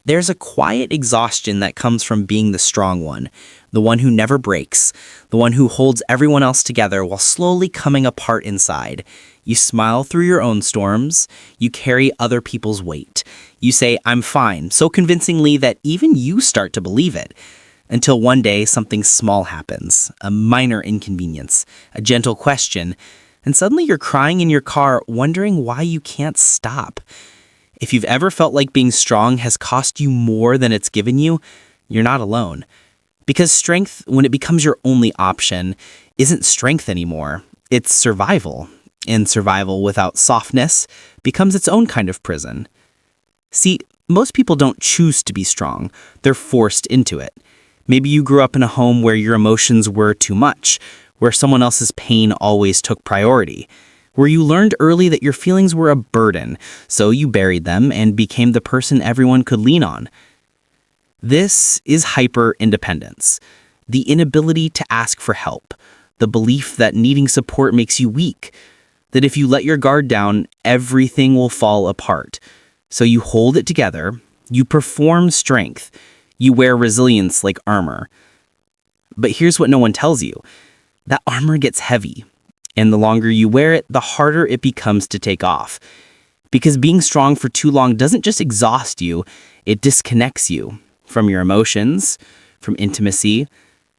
There's a quiet exhaustion that comes from being the strong one, the one who never breaks, the one who holds everyone else together while slowly coming apart inside. You smile through your own storms, you carry other people's weight. You say, "I'm fine," so convincingly that even you start to believe it. Until one day, something small happens, a minor inconvenience, a gentle question, and suddenly you're crying in your car, wondering why you can't stop. If you've ever felt like being strong has cost you more than it's given you, you're not alone. Because strength, when it becomes your only option, isn't strength anymore. It's survival. And survival without softness becomes its own kind of prison. See, most people don't choose to be strong. They're forced into it. Maybe you grew up in a home where your emotions were too much, where someone else's pain always took priority, where you learned early that your feelings were a burden, so you buried them and became the person everyone could lean on. This is hyperindependence, the inability to ask for help, the belief that needing support makes you weak, that if you let your guard down, everything will fall apart. So you hold it together, you perform strength, you wear resilience like armor. But here's what no one tells you. That armor gets heavy, and the longer you wear it, the harder it becomes to take off. Because being strong for too long doesn't just exhaust you, it disconnects you from your emotions, from intimacy,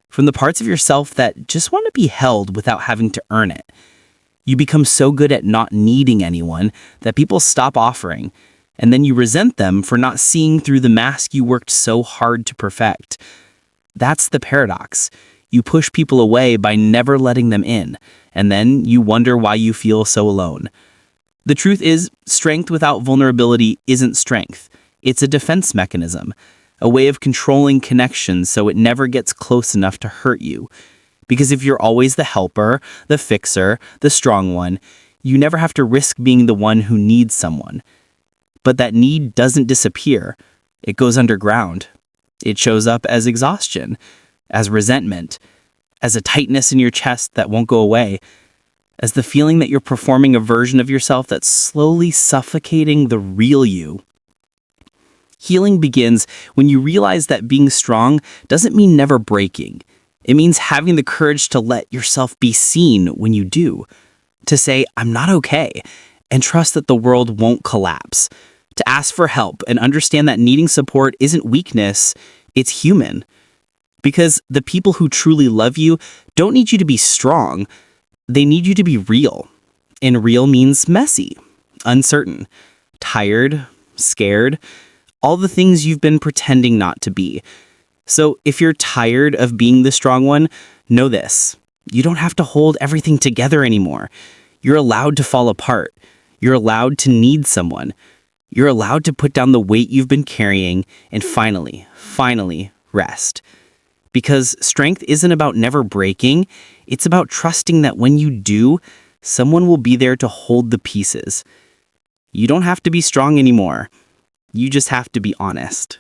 from the parts of yourself that just want to be held without having to earn it. You become so good at not needing anyone that people stop offering, and then you resent them for not seeing through the mask you worked so hard to perfect. That's the paradox. You push people away by never letting them in, and then you wonder why you feel so alone. The truth is, strength without vulnerability isn't strength. It's a defense mechanism, a way of controlling connections so it never gets close enough to hurt you. Because if you're always the helper, the fixer, the strong one, you never have to risk being the one who needs someone. But that need doesn't disappear. It goes underground. It shows up as exhaustion, as resentment, as a tightness in your chest that won't go away, as the feeling that you're performing a version of yourself that's slowly suffocating the real you. Healing begins when you realize that being strong doesn't mean never breaking. It means having the courage to let yourself be seen when you do, to say, "I'm not okay," and trust that the world won't collapse, to ask for help and understand that needing support isn't weakness, it's human. Because the people who truly love you don't need you to be strong, they need you to be real. And real means messy, uncertain, tired, scared, all the things you've been pretending not to be. So if you're tired of being the strong one, know this. You don't have to hold everything together anymore. You're allowed to fall apart. You're allowed to need someone. You're allowed to put down the weight you've been carrying and finally rest. Because strength isn't about never breaking. It's about trusting that when you do, someone will be there to hold the pieces. You don't have to be strong anymore. You just have to be honest.